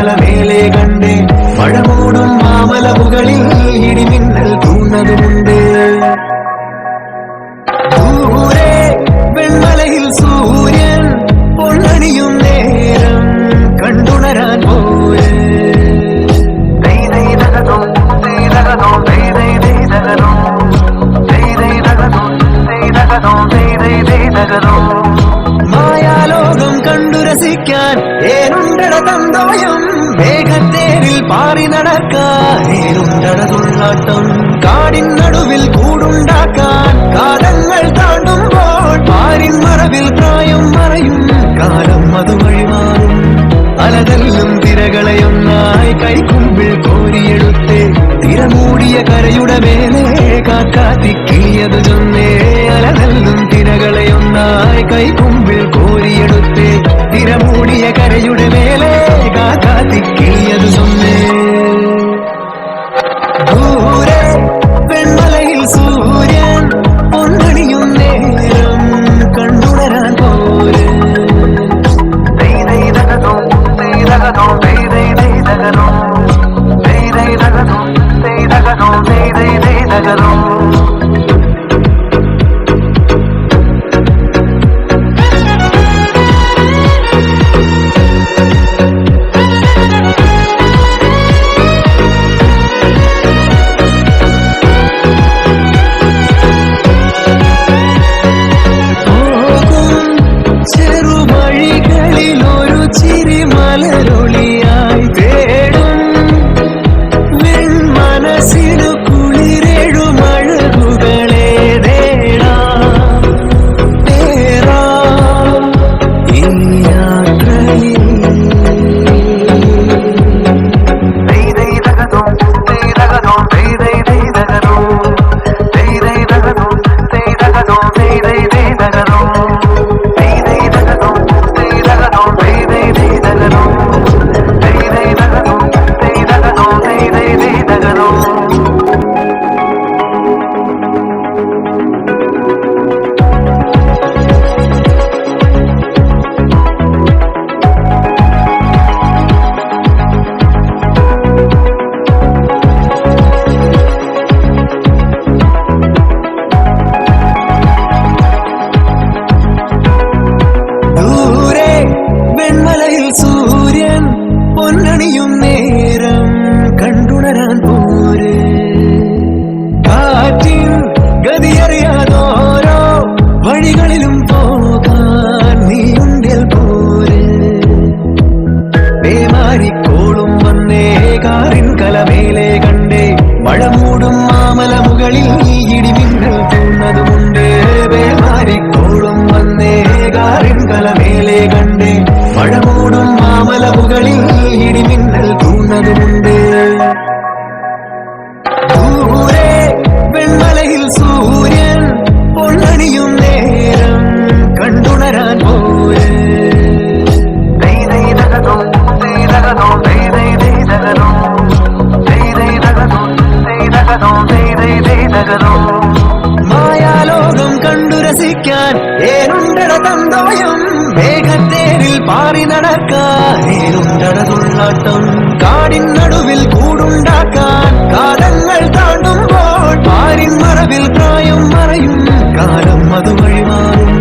കലമേലെ കണ്ടേ മഴമൂടും മാമല മുകളിൽ ഇടിമിന്നൽ തൂന്നതുമുണ്ട്. ദൂരെ വെൺമലയിൽ സൂര്യൻ പൊന്നണിയും നേരം കണ്ടുണരാൻ പോലെ മായാലോകം കണ്ടു രസിക്കാൻ ഏനുണ്ടട തന്തോയം വേഗത്തേരിൽ പാറി നടക്കാൻ ഏനുണ്ടട തുള്ളാട്ടം കാടിൻ നടുവിൽ കൂടുണ്ടാക്കാൻ കാലങ്ങൾ താണ്ടുമ്പോൾ പാരിൻ മറവിൽ പ്രായം മറയും കാലം അതുവഴി മാറും. അലതല്ലും തിരകളെയൊന്നായി കൈക്കുമ്പിൽ കോരിയെടുത്തേ തിരമൂടിയ കരയുടെ മേലെ കാക്കാത്തിക്കിയത് ചൊന്നേ. അലതല്ലും തിരകളെയൊന്നായി കൈക്കുമ്പിൽ കോരിയെടുത്തേ തിരമൂടിയ കരയുടെ മേലെ കാക്കാത്തിക്കിയത് ചൊന്നേ. ദൂരെ വെൺമലയിൽ സൂര്യൻ പൊന്നണിയും നേരം കണ്ടുണരാൻ പോലെ സൂര്യൻ പൊന്നണിയും നേരം കണ്ടുണരാൻ പോരെ. കാറ്റിൻ ഗതിയറിയാതോരോ വഴികളിലും പോകാൻ നീയുണ്ടിൽ പോരെ. പേമാരിക്കോളും വന്നേ കാറിൻ കലമേലെ കണ്ടേ മഴമൂടും മാമല മുകളിൽ ഇടിമിന്നൽ തൂന്നതുമുണ്ട്. പേമാരിക്കോളും വന്നേ കാറിൻ കലമേലെ കണ്ടേ മഴമൂടും മാമല മുകളിൽ ഇടിമിന്നൽ തൂന്നതുമുണ്ട്. ദൂരെ വെൺമലയിൽ സൂര്യൻ പൊന്നണിയും നേരം കണ്ടുണരാൻ പോലെ മായാലോകം കണ്ടു രസിക്കാൻ ഏനുണ്ടട തന്തോയം വേഗത്തേരിൽ പാറി നടക്കാൻ ഏനുണ്ടട തുള്ളാട്ടം കാടിൻ നടുവിൽ കൂടുണ്ടാക്കാൻ കാലങ്ങൾ താണ്ടുമ്പോൾ പാരിൻ മറവിൽ പ്രായം മറയും കാലം അതുവഴി മാറും.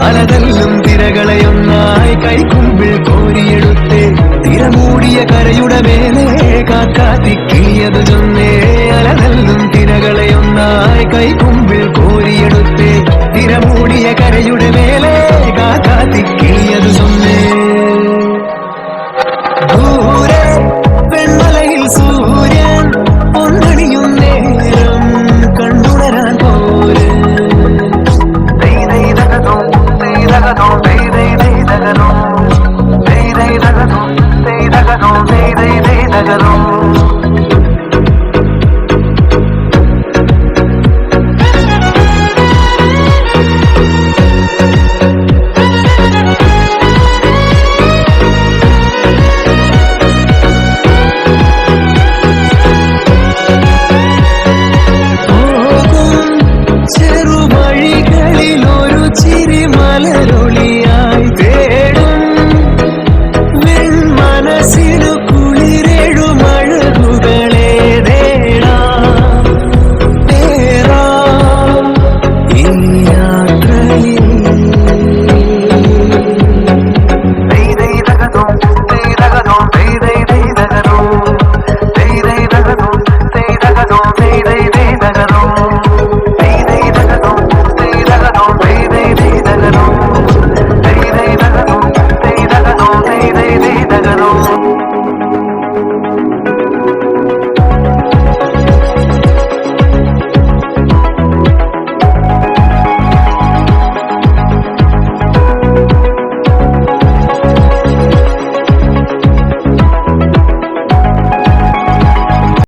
അലതല്ലും തിരകളെയൊന്നായി കൈക്കുമ്പിൽ കോരിയെടുത്തേ തിരമൂടിയ കരയുടെ മേലെ കാക്കാത്തിക്കിയത് ചൊന്നേ. അലതല്ലും തിരകളെയൊന്നായി കൈക്കുമ്പിൽ കോരിയെടുത്തേ തിരമൂടിയ കരയുടെ മേലെ കാക്കാത്തിക്കിയത് ചൊന്നേ. ദൂരെ വെൺമലയിൽ സൂര്യൻ പൊന്നണിയും നേരം കണ്ടുണരാൻ പോലെ Hey,